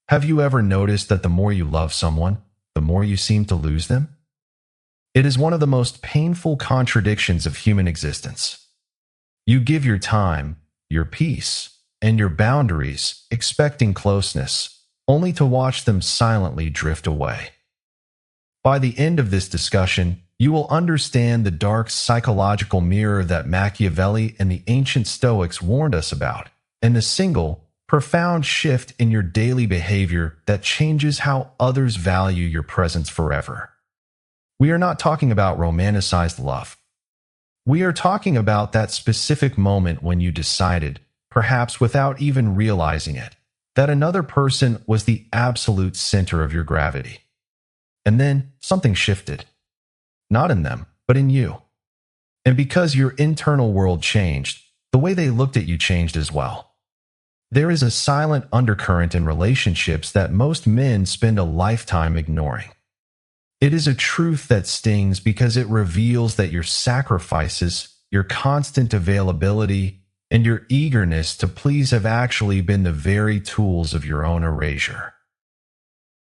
Have you ever noticed that the more you love someone, the more you seem to lose them? It is one of the most painful contradictions of human existence. You give your time, your peace, and your boundaries, expecting closeness, only to watch them silently drift away. By the end of this discussion, you will understand the dark psychological mirror that Machiavelli and the ancient Stoics warned us about, and the single, profound shift in your daily behavior that changes how others value your presence forever. We are not talking about romanticized love. We are talking about that specific moment when you decided, perhaps without even realizing it, that another person was the absolute center of your gravity. And then something shifted. Not in them, but in you. And because your internal world changed, the way they looked at you changed as well. There is a silent undercurrent in relationships that most men spend a lifetime ignoring. It is a truth that stings because it reveals that your sacrifices, your constant availability, and your eagerness to please have actually been the very tools of your own erasure.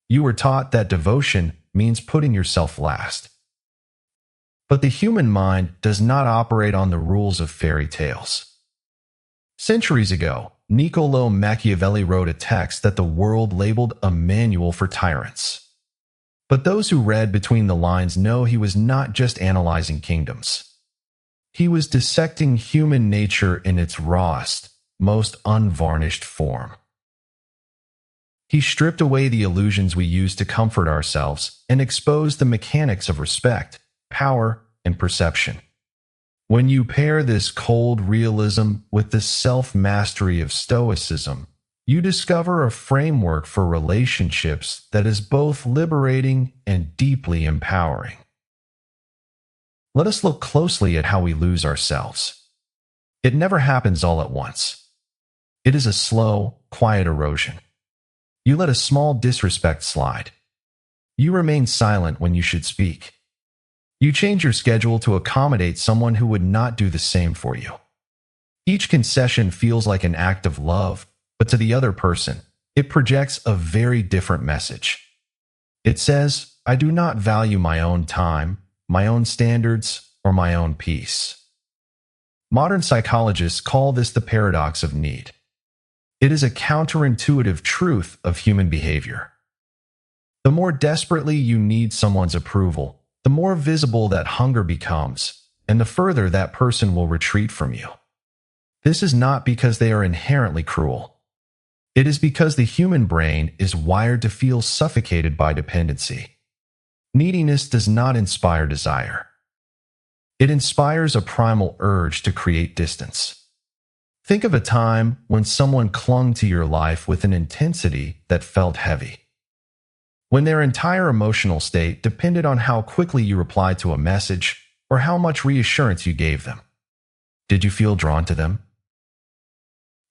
You were taught that devotion means putting yourself last. But the human mind does not operate on the rules of fairy tales. Centuries ago, Niccolò Machiavelli wrote a text that the world labeled a manual for tyrants. But those who read between the lines know he was not just analyzing kingdoms. He was dissecting human nature in its rawest, most unvarnished form. He stripped away the illusions we use to comfort ourselves and exposed the mechanics of respect, power, and perception. When you pair this cold realism with the self-mastery of Stoicism, you discover a framework for relationships that is both liberating and deeply empowering. Let us look closely at how we lose ourselves. It never happens all at once. It is a slow, quiet erosion. You let a small disrespect slide. You remain silent when you should speak. You change your schedule to accommodate someone who would not do the same for you. Each concession feels like an act of love, but to the other person, it projects a very different message. It says, I do not value my own time, my own standards, or my own peace. Modern psychologists call this the paradox of need. It is a counterintuitive truth of human behavior. The more desperately you need someone's approval, the more visible that hunger becomes, and the further that person will retreat from you. This is not because they are inherently cruel. It is because the human brain is wired to feel suffocated by dependency. Neediness does not inspire desire. It inspires a primal urge to create distance. Think of a time when someone clung to your life with an intensity that felt heavy. When their entire emotional state depended on how quickly you replied to a message or how much reassurance you gave them. Did you feel drawn to them?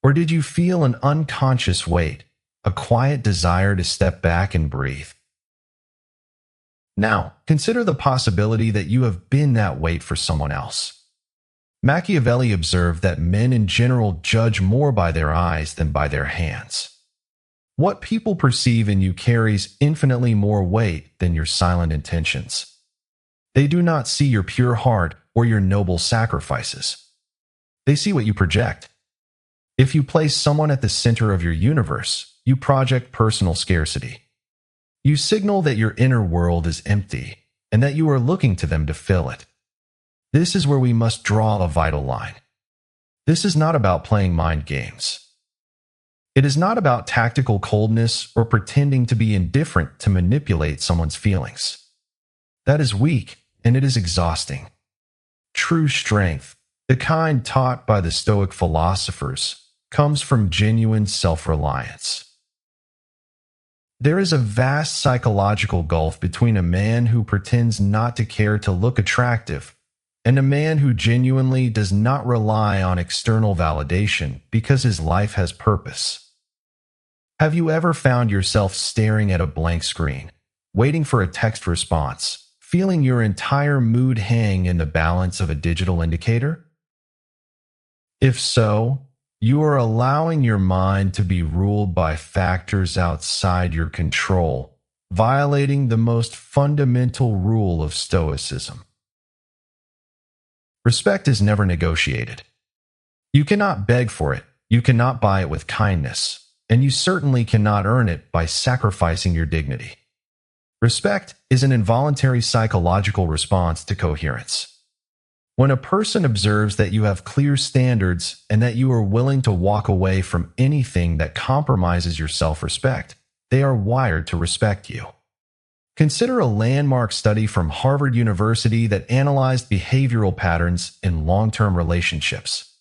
Or did you feel an unconscious weight, a quiet desire to step back and breathe? Now, consider the possibility that you have been that weight for someone else. Machiavelli observed that men in general judge more by their eyes than by their hands. What people perceive in you carries infinitely more weight than your silent intentions. They do not see your pure heart or your noble sacrifices. They see what you project. If you place someone at the center of your universe, you project personal scarcity. You signal that your inner world is empty and that you are looking to them to fill it. This is where we must draw a vital line. This is not about playing mind games. It is not about tactical coldness or pretending to be indifferent to manipulate someone's feelings. That is weak and it is exhausting. True strength, the kind taught by the Stoic philosophers, comes from genuine self-reliance. There is a vast psychological gulf between a man who pretends not to care to look attractive and a man who genuinely does not rely on external validation because his life has purpose. Have you ever found yourself staring at a blank screen, waiting for a text response, feeling your entire mood hang in the balance of a digital indicator? If so, You are allowing your mind to be ruled by factors outside your control, violating the most fundamental rule of Stoicism. Respect is never negotiated. You cannot beg for it, you cannot buy it with kindness, and you certainly cannot earn it by sacrificing your dignity. Respect is an involuntary psychological response to coherence. When a person observes that you have clear standards and that you are willing to walk away from anything that compromises your self-respect, they are wired to respect you. Consider a landmark study from Harvard University that analyzed behavioral patterns in long-term relationships.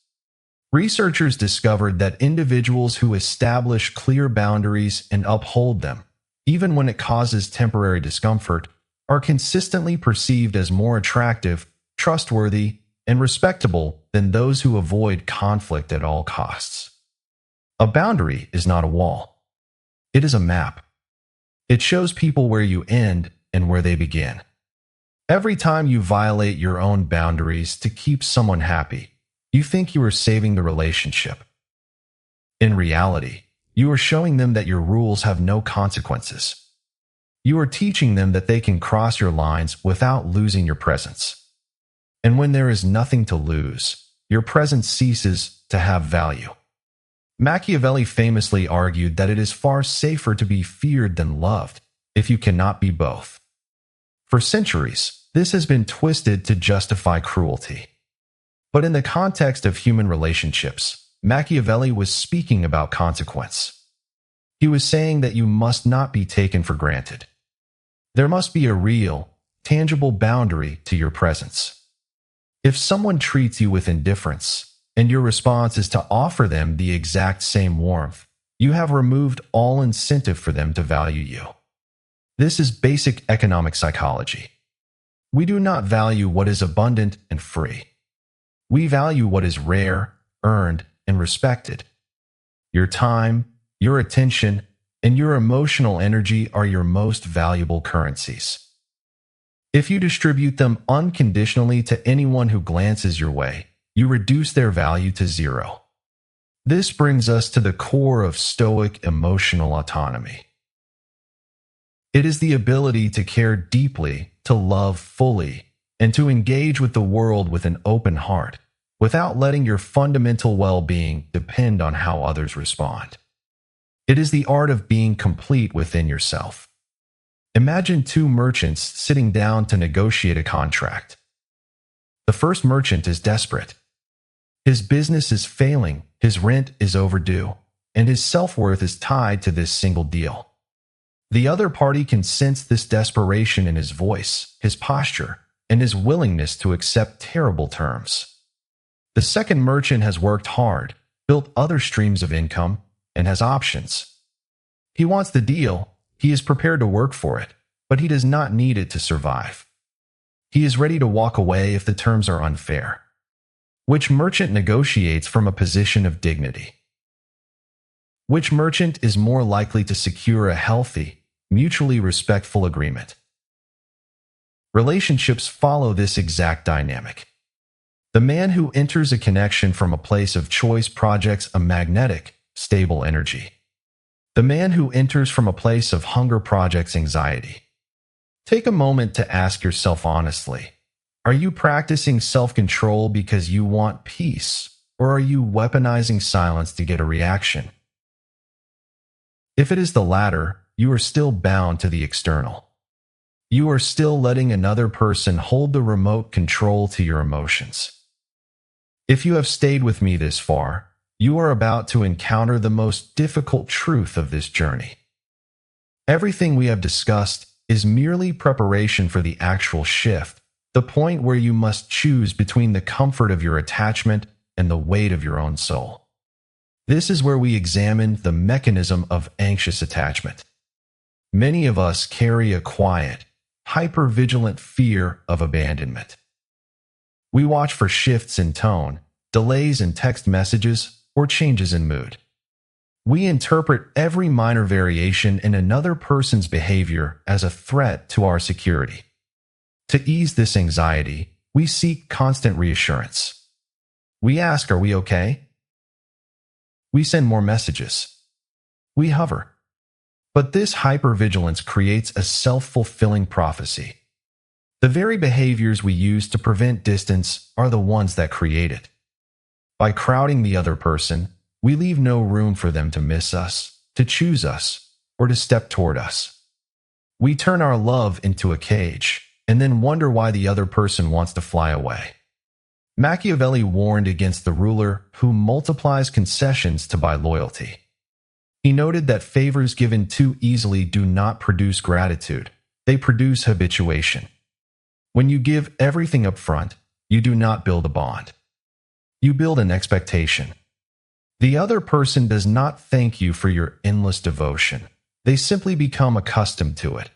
Researchers discovered that individuals who establish clear boundaries and uphold them, even when it causes temporary discomfort, are consistently perceived as more attractive, trustworthy, and respectable than those who avoid conflict at all costs. A boundary is not a wall. It is a map. It shows people where you end and where they begin. Every time you violate your own boundaries to keep someone happy, you think you are saving the relationship. In reality, you are showing them that your rules have no consequences. You are teaching them that they can cross your lines without losing your presence. And when there is nothing to lose, your presence ceases to have value. Machiavelli famously argued that it is far safer to be feared than loved if you cannot be both. For centuries, this has been twisted to justify cruelty. But in the context of human relationships, Machiavelli was speaking about consequence. He was saying that you must not be taken for granted. There must be a real, tangible boundary to your presence. If someone treats you with indifference, and your response is to offer them the exact same warmth, you have removed all incentive for them to value you. This is basic economic psychology. We do not value what is abundant and free. We value what is rare, earned, and respected. Your time, your attention, and your emotional energy are your most valuable currencies. If you distribute them unconditionally to anyone who glances your way, you reduce their value to zero. This brings us to the core of Stoic emotional autonomy. It is the ability to care deeply, to love fully, and to engage with the world with an open heart, without letting your fundamental well-being depend on how others respond. It is the art of being complete within yourself. Imagine two merchants sitting down to negotiate a contract. The first merchant is desperate. His business is failing, his rent is overdue, and his self-worth is tied to this single deal. The other party can sense this desperation in his voice, his posture, and his willingness to accept terrible terms. The second merchant has worked hard, built other streams of income, and has options. He wants the deal, he is prepared to work for it, but he does not need it to survive. He is ready to walk away if the terms are unfair. Which merchant negotiates from a position of dignity? Which merchant is more likely to secure a healthy, mutually respectful agreement? Relationships follow this exact dynamic. The man who enters a connection from a place of choice projects a magnetic, stable energy. The man who enters from a place of hunger projects anxiety. Take a moment to ask yourself honestly, are you practicing self-control because you want peace, or are you weaponizing silence to get a reaction? If it is the latter, you are still bound to the external. You are still letting another person hold the remote control to your emotions. If you have stayed with me this far, you are about to encounter the most difficult truth of this journey. Everything we have discussed is merely preparation for the actual shift, the point where you must choose between the comfort of your attachment and the weight of your own soul. This is where we examine the mechanism of anxious attachment. Many of us carry a quiet, hyper-vigilant fear of abandonment. We watch for shifts in tone, delays in text messages, or changes in mood. We interpret every minor variation in another person's behavior as a threat to our security. To ease this anxiety, we seek constant reassurance. We ask, are we okay? We send more messages. We hover. But this hypervigilance creates a self-fulfilling prophecy. The very behaviors we use to prevent distance are the ones that create it. By crowding the other person, we leave no room for them to miss us, to choose us, or to step toward us. We turn our love into a cage, and then wonder why the other person wants to fly away. Machiavelli warned against the ruler who multiplies concessions to buy loyalty. He noted that favors given too easily do not produce gratitude, they produce habituation. When you give everything up front, you do not build a bond. You build an expectation. The other person does not thank you for your endless devotion. They simply become accustomed to it.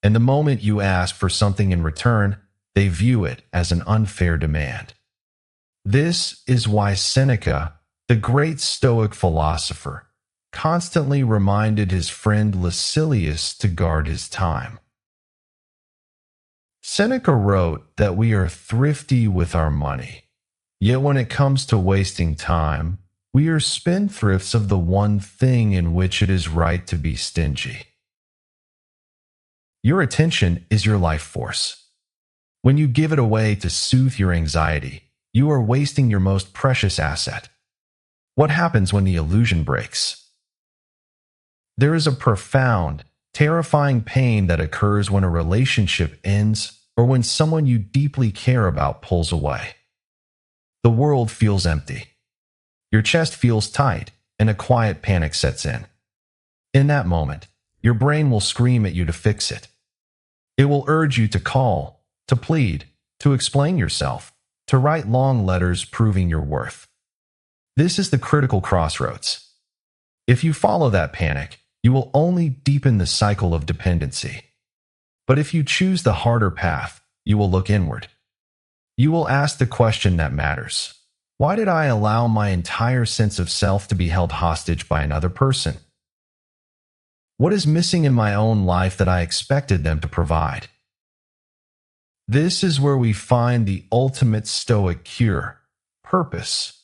And the moment you ask for something in return, they view it as an unfair demand. This is why Seneca, the great Stoic philosopher, constantly reminded his friend Lucilius to guard his time. Seneca wrote that we are thrifty with our money, yet when it comes to wasting time, we are spendthrifts of the one thing in which it is right to be stingy. Your attention is your life force. When you give it away to soothe your anxiety, you are wasting your most precious asset. What happens when the illusion breaks? There is a profound, terrifying pain that occurs when a relationship ends or when someone you deeply care about pulls away. The world feels empty. Your chest feels tight, and a quiet panic sets in. In that moment, your brain will scream at you to fix it. It will urge you to call, to plead, to explain yourself, to write long letters proving your worth. This is the critical crossroads. If you follow that panic, you will only deepen the cycle of dependency. But if you choose the harder path, you will look inward. You will ask the question that matters. Why did I allow my entire sense of self to be held hostage by another person? What is missing in my own life that I expected them to provide? This is where we find the ultimate Stoic cure: purpose.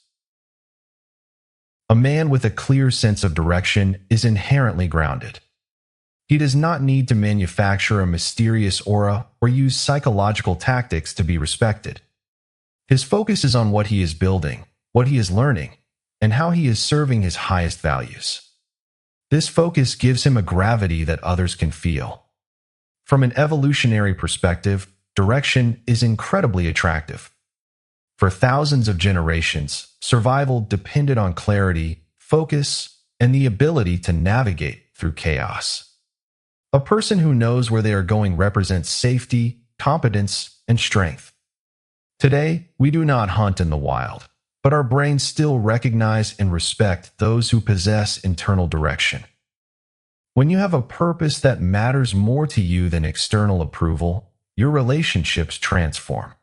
A man with a clear sense of direction is inherently grounded. He does not need to manufacture a mysterious aura or use psychological tactics to be respected. His focus is on what he is building, what he is learning, and how he is serving his highest values. This focus gives him a gravity that others can feel. From an evolutionary perspective, direction is incredibly attractive. For thousands of generations, survival depended on clarity, focus, and the ability to navigate through chaos. A person who knows where they are going represents safety, competence, and strength. Today, we do not hunt in the wild, but our brains still recognize and respect those who possess internal direction. When you have a purpose that matters more to you than external approval, your relationships transform.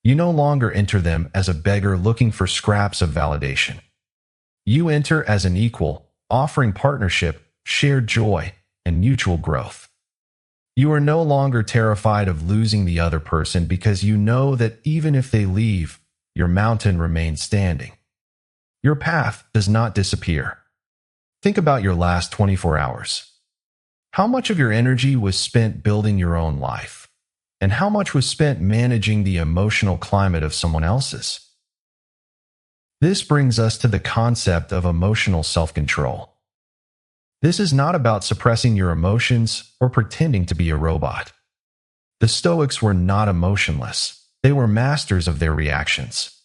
You no longer enter them as a beggar looking for scraps of validation. You enter as an equal, offering partnership, shared joy, and mutual growth. You are no longer terrified of losing the other person because you know that even if they leave, your mountain remains standing. Your path does not disappear. Think about your last 24 hours. How much of your energy was spent building your own life? And how much was spent managing the emotional climate of someone else's? This brings us to the concept of emotional self-control. This is not about suppressing your emotions or pretending to be a robot. The Stoics were not emotionless. They were masters of their reactions.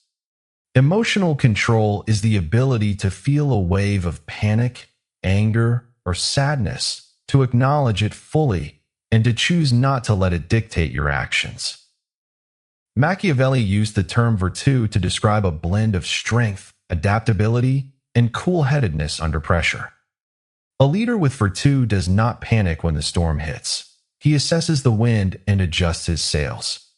Emotional control is the ability to feel a wave of panic, anger, or sadness, to acknowledge it fully, and to choose not to let it dictate your actions. Machiavelli used the term virtù to describe a blend of strength, adaptability, and cool-headedness under pressure. A leader with virtù does not panic when the storm hits. He assesses the wind and adjusts his sails.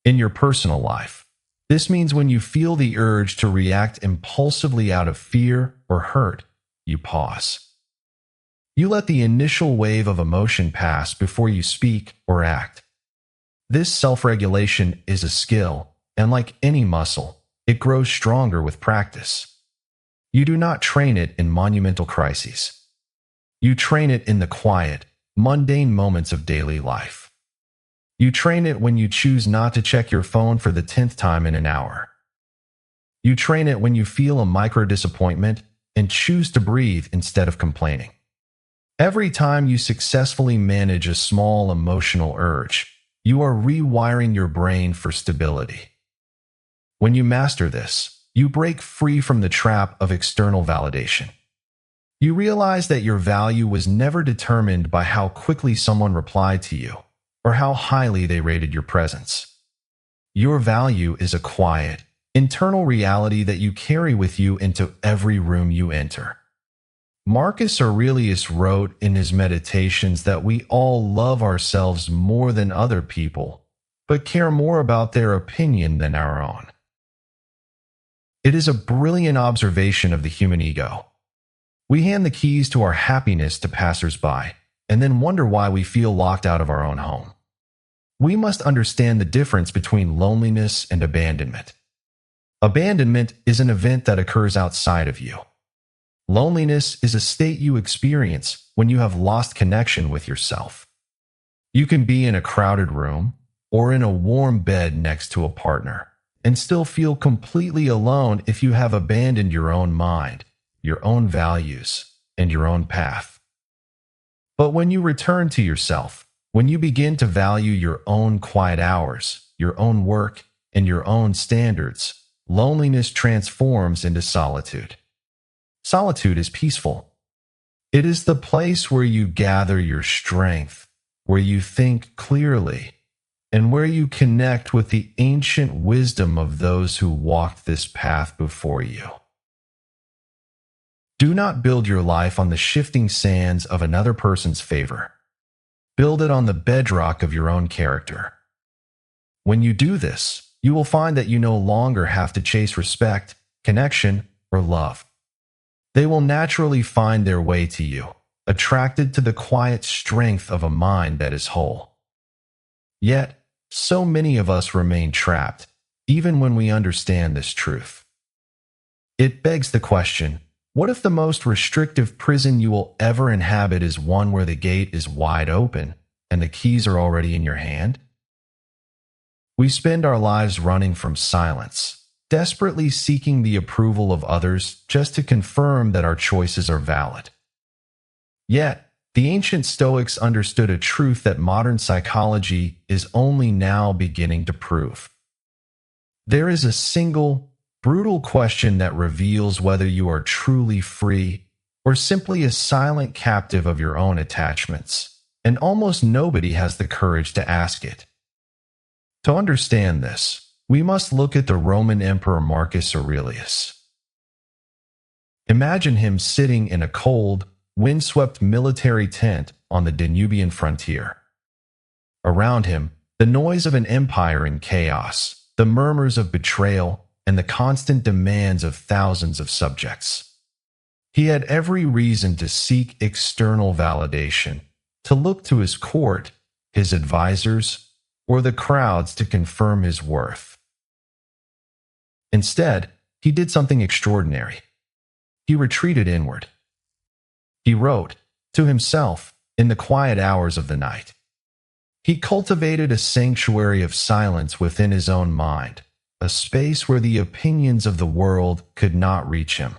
In your personal life, this means when you feel the urge to react impulsively out of fear or hurt, you pause. You let the initial wave of emotion pass before you speak or act. This self-regulation is a skill, and like any muscle, it grows stronger with practice. You do not train it in monumental crises. You train it in the quiet, mundane moments of daily life. You train it when you choose not to check your phone for the 10th time in an hour. You train it when you feel a micro-disappointment and choose to breathe instead of complaining. Every time you successfully manage a small emotional urge, you are rewiring your brain for stability. When you master this, you break free from the trap of external validation. You realize that your value was never determined by how quickly someone replied to you or how highly they rated your presence. Your value is a quiet, internal reality that you carry with you into every room you enter. Marcus Aurelius wrote in his Meditations that we all love ourselves more than other people, but care more about their opinion than our own. It is a brilliant observation of the human ego. We hand the keys to our happiness to passers-by, and then wonder why we feel locked out of our own home. We must understand the difference between loneliness and abandonment. Abandonment is an event that occurs outside of you. Loneliness is a state you experience when you have lost connection with yourself. You can be in a crowded room or in a warm bed next to a partner and still feel completely alone if you have abandoned your own mind, your own values, and your own path. But when you return to yourself, when you begin to value your own quiet hours, your own work, and your own standards, loneliness transforms into solitude. Solitude is peaceful. It is the place where you gather your strength, where you think clearly, and where you connect with the ancient wisdom of those who walked this path before you. Do not build your life on the shifting sands of another person's favor. Build it on the bedrock of your own character. When you do this, you will find that you no longer have to chase respect, connection, or love. They will naturally find their way to you, attracted to the quiet strength of a mind that is whole. Yet, so many of us remain trapped, even when we understand this truth. It begs the question, what if the most restrictive prison you will ever inhabit is one where the gate is wide open and the keys are already in your hand? We spend our lives running from silence, desperately seeking the approval of others just to confirm that our choices are valid. Yet, the ancient Stoics understood a truth that modern psychology is only now beginning to prove. There is a single, brutal question that reveals whether you are truly free or simply a silent captive of your own attachments, and almost nobody has the courage to ask it. To understand this, we must look at the Roman Emperor Marcus Aurelius. Imagine him sitting in a cold, windswept military tent on the Danubian frontier. Around him, the noise of an empire in chaos, the murmurs of betrayal, and the constant demands of thousands of subjects. He had every reason to seek external validation, to look to his court, his advisors, or the crowds to confirm his worth. Instead, he did something extraordinary. He retreated inward. He wrote to himself in the quiet hours of the night. He cultivated a sanctuary of silence within his own mind, a space where the opinions of the world could not reach him.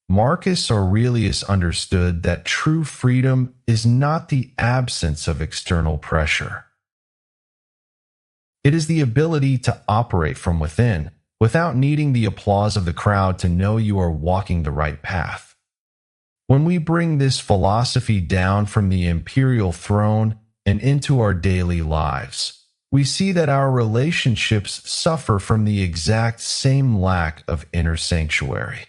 Marcus Aurelius understood that true freedom is not the absence of external pressure. It is the ability to operate from within, without needing the applause of the crowd to know you are walking the right path. When we bring this philosophy down from the imperial throne and into our daily lives, we see that our relationships suffer from the exact same lack of inner sanctuary.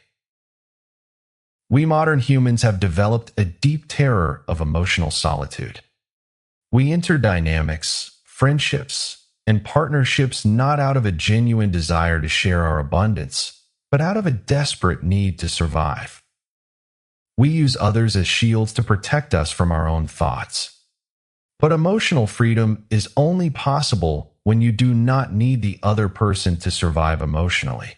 We modern humans have developed a deep terror of emotional solitude. We enter dynamics, friendships, and partnerships not out of a genuine desire to share our abundance, but out of a desperate need to survive. We use others as shields to protect us from our own thoughts. But emotional freedom is only possible when you do not need the other person to survive emotionally.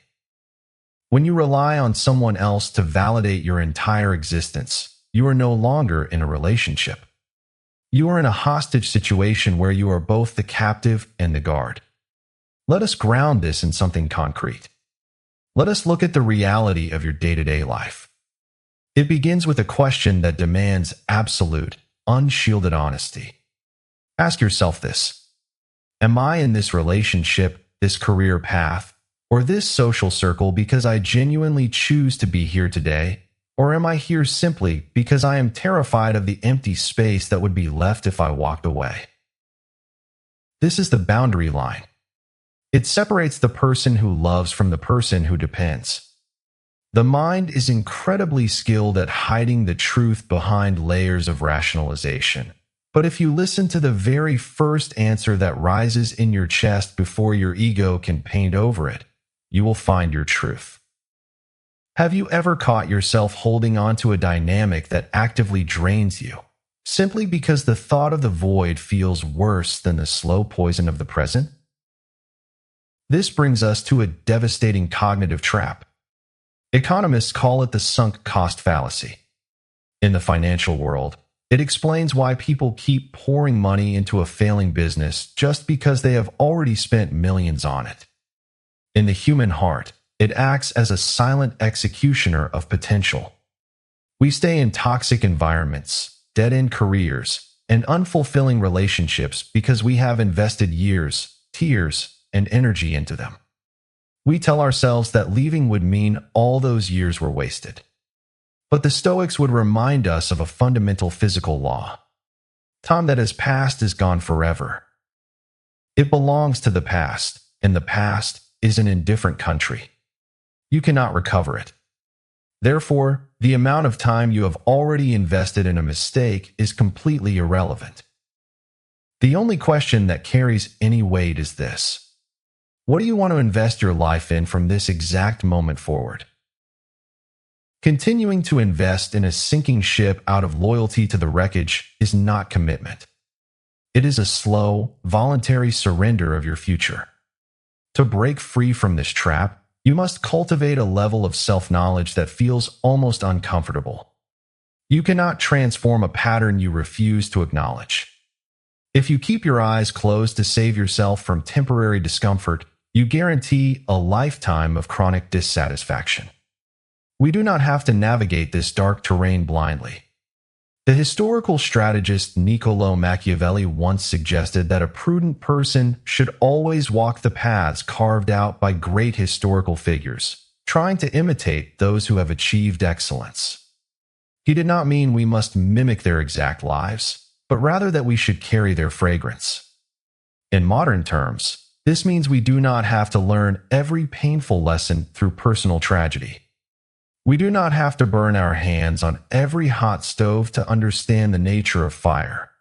When you rely on someone else to validate your entire existence, you are no longer in a relationship. You are in a hostage situation where you are both the captive and the guard. Let us ground this in something concrete. Let us look at the reality of your day-to-day life. It begins with a question that demands absolute, unshielded honesty. Ask yourself this: am I in this relationship, this career path, or this social circle because I genuinely choose to be here today? Or am I here simply because I am terrified of the empty space that would be left if I walked away? This is the boundary line. It separates the person who loves from the person who depends. The mind is incredibly skilled at hiding the truth behind layers of rationalization. But if you listen to the very first answer that rises in your chest before your ego can paint over it, you will find your truth. Have you ever caught yourself holding on to a dynamic that actively drains you, simply because the thought of the void feels worse than the slow poison of the present? This brings us to a devastating cognitive trap. Economists call it the sunk cost fallacy. In the financial world, it explains why people keep pouring money into a failing business just because they have already spent millions on it. In the human heart, it acts as a silent executioner of potential. We stay in toxic environments, dead-end careers, and unfulfilling relationships because we have invested years, tears, and energy into them. We tell ourselves that leaving would mean all those years were wasted. But the Stoics would remind us of a fundamental physical law. Time that has passed is gone forever. It belongs to the past, and the past is an indifferent country. You cannot recover it. Therefore, the amount of time you have already invested in a mistake is completely irrelevant. The only question that carries any weight is this: what do you want to invest your life in from this exact moment forward? Continuing to invest in a sinking ship out of loyalty to the wreckage is not commitment. It is a slow, voluntary surrender of your future. To break free from this trap, you must cultivate a level of self-knowledge that feels almost uncomfortable. You cannot transform a pattern you refuse to acknowledge. If you keep your eyes closed to save yourself from temporary discomfort, you guarantee a lifetime of chronic dissatisfaction. We do not have to navigate this dark terrain blindly. The historical strategist Niccolo Machiavelli once suggested that a prudent person should always walk the paths carved out by great historical figures, trying to imitate those who have achieved excellence. He did not mean we must mimic their exact lives, but rather that we should carry their fragrance. In modern terms, this means we do not have to learn every painful lesson through personal tragedy. We do not have to burn our hands on every hot stove to understand the nature of fire.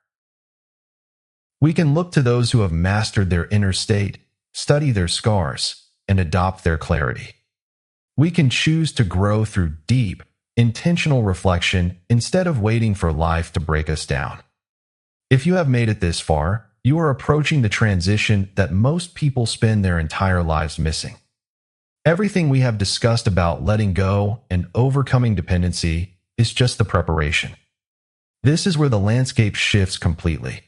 We can look to those who have mastered their inner state, study their scars, and adopt their clarity. We can choose to grow through deep, intentional reflection instead of waiting for life to break us down. If you have made it this far, you are approaching the transition that most people spend their entire lives missing. Everything we have discussed about letting go and overcoming dependency is just the preparation. This is where the landscape shifts completely.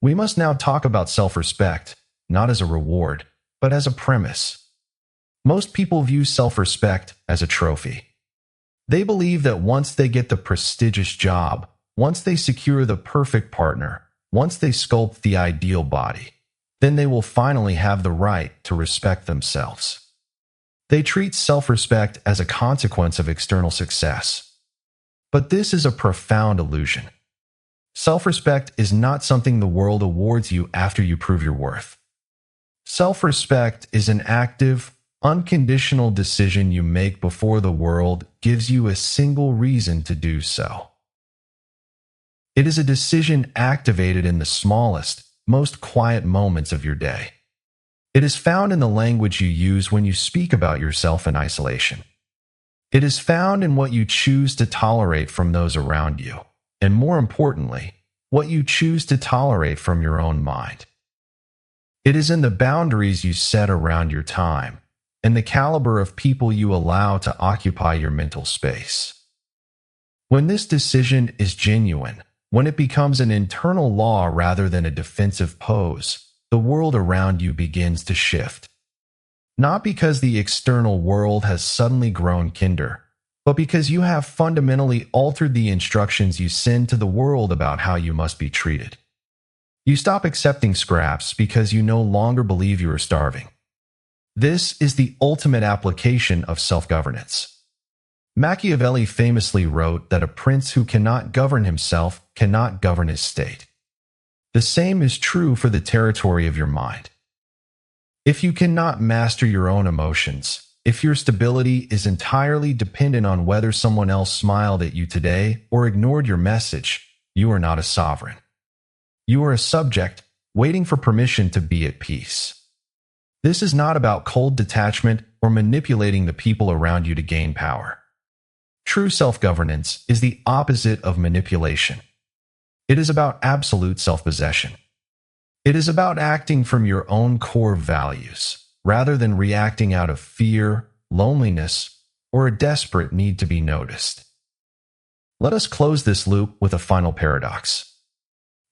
We must now talk about self-respect, not as a reward, but as a premise. Most people view self-respect as a trophy. They believe that once they get the prestigious job, once they secure the perfect partner, once they sculpt the ideal body, then they will finally have the right to respect themselves. They treat self-respect as a consequence of external success. But this is a profound illusion. Self-respect is not something the world awards you after you prove your worth. Self-respect is an active, unconditional decision you make before the world gives you a single reason to do so. It is a decision activated in the smallest, most quiet moments of your day. It is found in the language you use when you speak about yourself in isolation. It is found in what you choose to tolerate from those around you, and more importantly, what you choose to tolerate from your own mind. It is in the boundaries you set around your time, and the caliber of people you allow to occupy your mental space. When this decision is genuine, when it becomes an internal law rather than a defensive pose, the world around you begins to shift. Not because the external world has suddenly grown kinder, but because you have fundamentally altered the instructions you send to the world about how you must be treated. You stop accepting scraps because you no longer believe you are starving. This is the ultimate application of self-governance. Machiavelli famously wrote that a prince who cannot govern himself cannot govern his state. The same is true for the territory of your mind. If you cannot master your own emotions, if your stability is entirely dependent on whether someone else smiled at you today or ignored your message, you are not a sovereign. You are a subject, waiting for permission to be at peace. This is not about cold detachment or manipulating the people around you to gain power. True self-governance is the opposite of manipulation. It is about absolute self-possession. It is about acting from your own core values, rather than reacting out of fear, loneliness, or a desperate need to be noticed. Let us close this loop with a final paradox.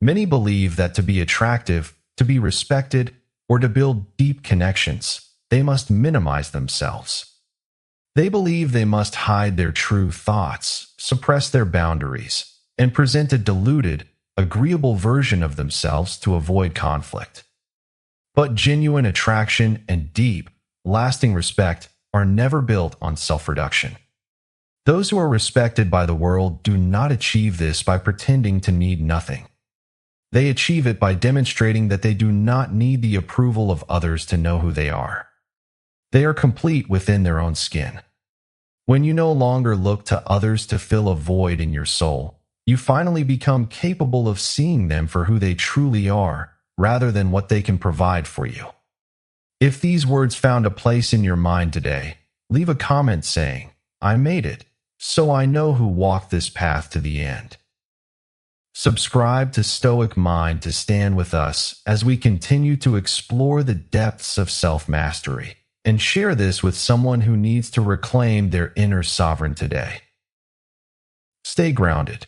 Many believe that to be attractive, to be respected, or to build deep connections, they must minimize themselves. They believe they must hide their true thoughts, suppress their boundaries, and present a diluted, agreeable version of themselves to avoid conflict. But genuine attraction and deep, lasting respect are never built on self-reduction. Those who are respected by the world do not achieve this by pretending to need nothing. They achieve it by demonstrating that they do not need the approval of others to know who they are. They are complete within their own skin. When you no longer look to others to fill a void in your soul, you finally become capable of seeing them for who they truly are, rather than what they can provide for you. If these words found a place in your mind today, leave a comment saying, "I made it, so I know who walked this path to the end." Subscribe to Stoic Mind to stand with us as we continue to explore the depths of self-mastery, and share this with someone who needs to reclaim their inner sovereign today. Stay grounded.